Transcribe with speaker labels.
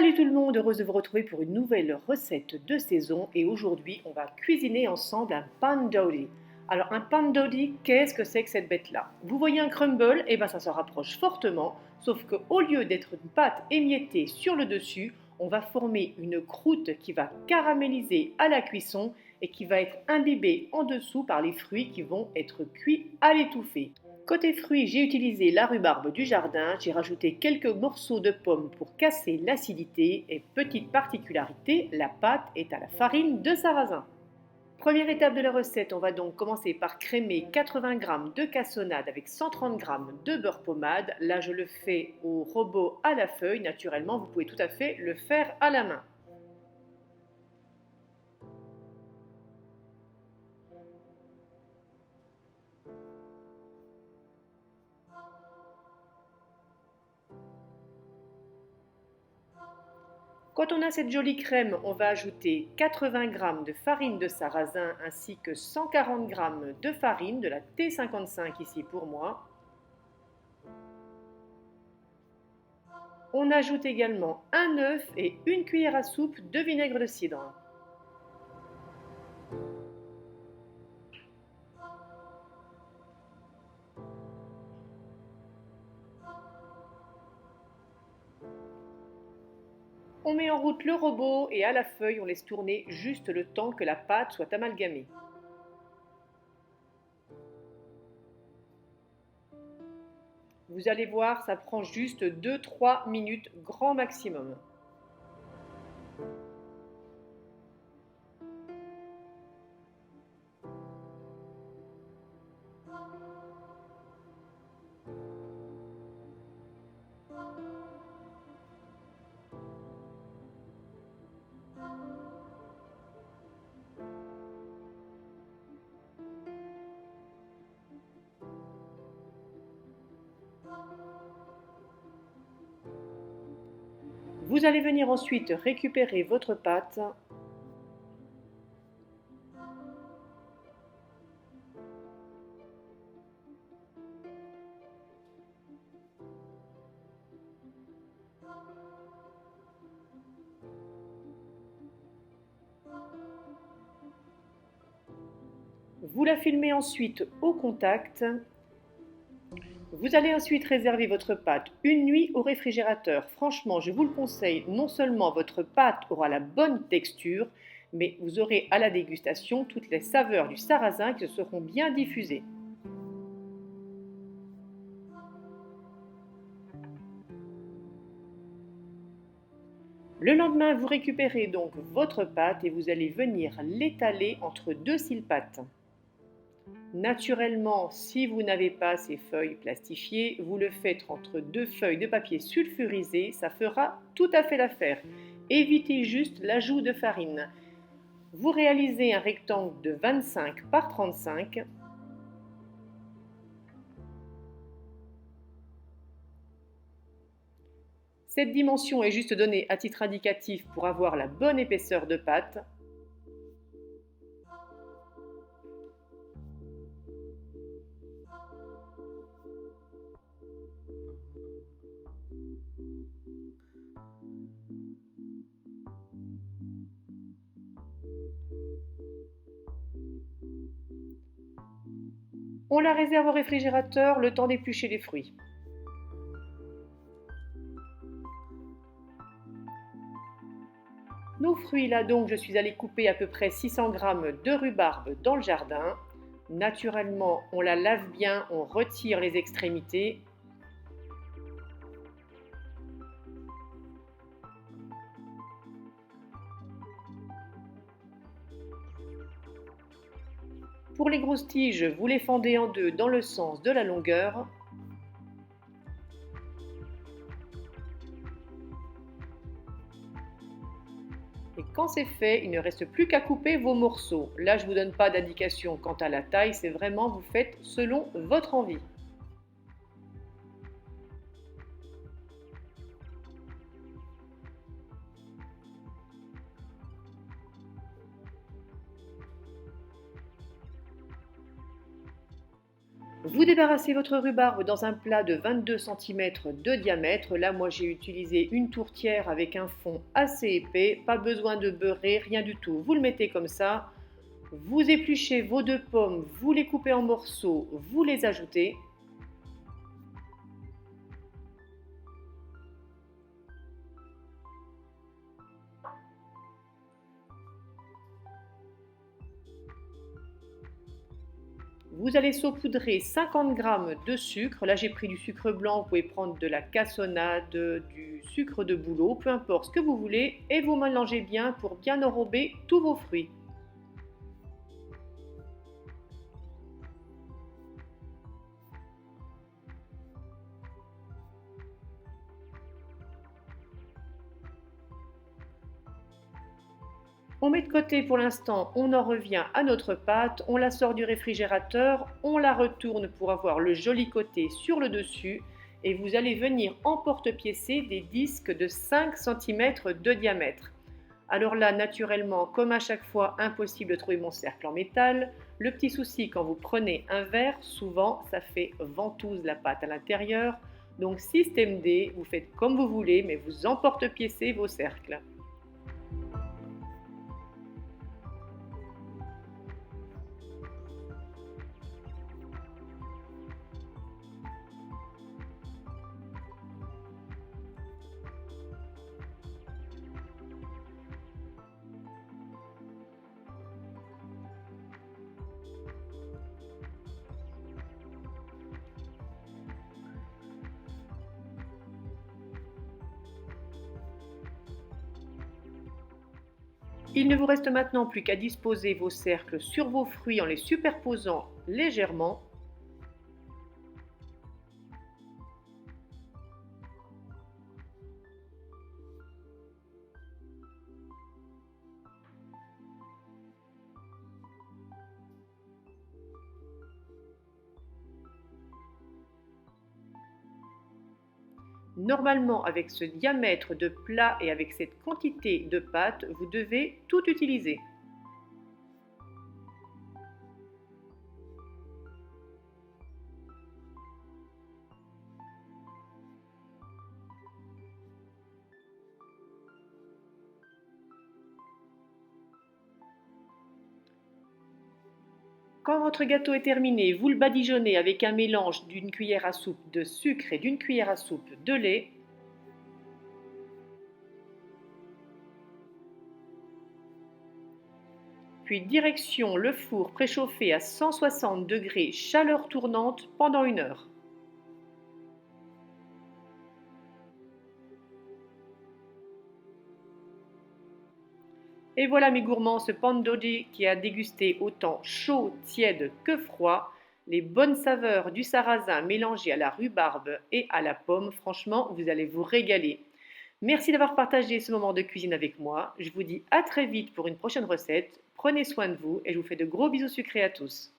Speaker 1: Salut tout le monde, heureuse de vous retrouver pour une nouvelle recette de saison et aujourd'hui on va cuisiner ensemble un pandori. Alors un pandori, qu'est-ce que c'est que cette bête-là? Vous voyez un crumble? Eh bien ça se rapproche fortement, sauf qu'au lieu d'être une pâte émiettée sur le dessus, on va former une croûte qui va caraméliser à la cuisson et qui va être imbibée en dessous par les fruits qui vont être cuits à l'étouffée. Côté fruits, j'ai utilisé la rhubarbe du jardin, j'ai rajouté quelques morceaux de pommes pour casser l'acidité et petite particularité, la pâte est à la farine de sarrasin. Première étape de la recette, on va donc commencer par crémer 80 g de cassonade avec 130 g de beurre pommade. Là, je le fais au robot à la feuille. Naturellement, vous pouvez tout à fait le faire à la main. Quand on a cette jolie crème, on va ajouter 80 g de farine de sarrasin ainsi que 140 g de farine, de la T55 ici pour moi. On ajoute également un œuf et une cuillère à soupe de vinaigre de cidre. On met en route le robot et à la feuille, on laisse tourner juste le temps que la pâte soit amalgamée. Vous allez voir, ça prend juste 2-3 minutes grand maximum. Vous allez venir ensuite récupérer votre pâte. Vous la filmez ensuite au contact. Vous allez ensuite réserver votre pâte une nuit au réfrigérateur. Franchement, je vous le conseille, non seulement votre pâte aura la bonne texture, mais vous aurez à la dégustation toutes les saveurs du sarrasin qui se seront bien diffusées. Le lendemain, vous récupérez donc votre pâte et vous allez venir l'étaler entre deux sile-pâtes. Naturellement, si vous n'avez pas ces feuilles plastifiées, vous le faites entre deux feuilles de papier sulfurisé, ça fera tout à fait l'affaire. Évitez juste l'ajout de farine. Vous réalisez un rectangle de 25 par 35. Cette dimension est juste donnée à titre indicatif pour avoir la bonne épaisseur de pâte. On la réserve au réfrigérateur le temps d'éplucher les fruits. Nos fruits là donc, je suis allée couper à peu près 600 g de rhubarbe dans le jardin. Naturellement, on la lave bien, on retire les extrémités. Pour les grosses tiges, vous les fendez en deux dans le sens de la longueur. Et quand c'est fait, il ne reste plus qu'à couper vos morceaux. Là, je ne vous donne pas d'indication quant à la taille, c'est vraiment vous faites selon votre envie. Vous débarrassez votre rhubarbe dans un plat de 22 centimètres de diamètre. Là, moi, j'ai utilisé une tourtière avec un fond assez épais. Pas besoin de beurrer, rien du tout. Vous le mettez comme ça. Vous épluchez vos 2 pommes, vous les coupez en morceaux, vous les ajoutez. Vous allez saupoudrer 50 g de sucre. Là, j'ai pris du sucre blanc. Vous pouvez prendre de la cassonade, du sucre de bouleau, peu importe ce que vous voulez. Et vous mélangez bien pour bien enrober tous vos fruits. On met de côté pour l'instant, on en revient à notre pâte, on la sort du réfrigérateur, on la retourne pour avoir le joli côté sur le dessus et vous allez venir emporte-piécer des disques de 5 centimètres de diamètre. Alors là, naturellement, comme à chaque fois, impossible de trouver mon cercle en métal. Le petit souci, quand vous prenez un verre, souvent ça fait ventouse la pâte à l'intérieur. Donc système D, vous faites comme vous voulez, mais vous emporte-piécez vos cercles. Il ne vous reste maintenant plus qu'à disposer vos cercles sur vos fruits en les superposant légèrement. Normalement, avec ce diamètre de plat et avec cette quantité de pâte, vous devez tout utiliser. Quand votre gâteau est terminé, vous le badigeonnez avec un mélange d'une cuillère à soupe de sucre et d'une cuillère à soupe de lait. Puis direction le four préchauffé à 160 degrés, chaleur tournante pendant 1 heure. Et voilà mes gourmands, ce pandori qui a dégusté autant chaud, tiède que froid, les bonnes saveurs du sarrasin mélangées à la rhubarbe et à la pomme. Franchement, vous allez vous régaler. Merci d'avoir partagé ce moment de cuisine avec moi. Je vous dis à très vite pour une prochaine recette. Prenez soin de vous et je vous fais de gros bisous sucrés à tous.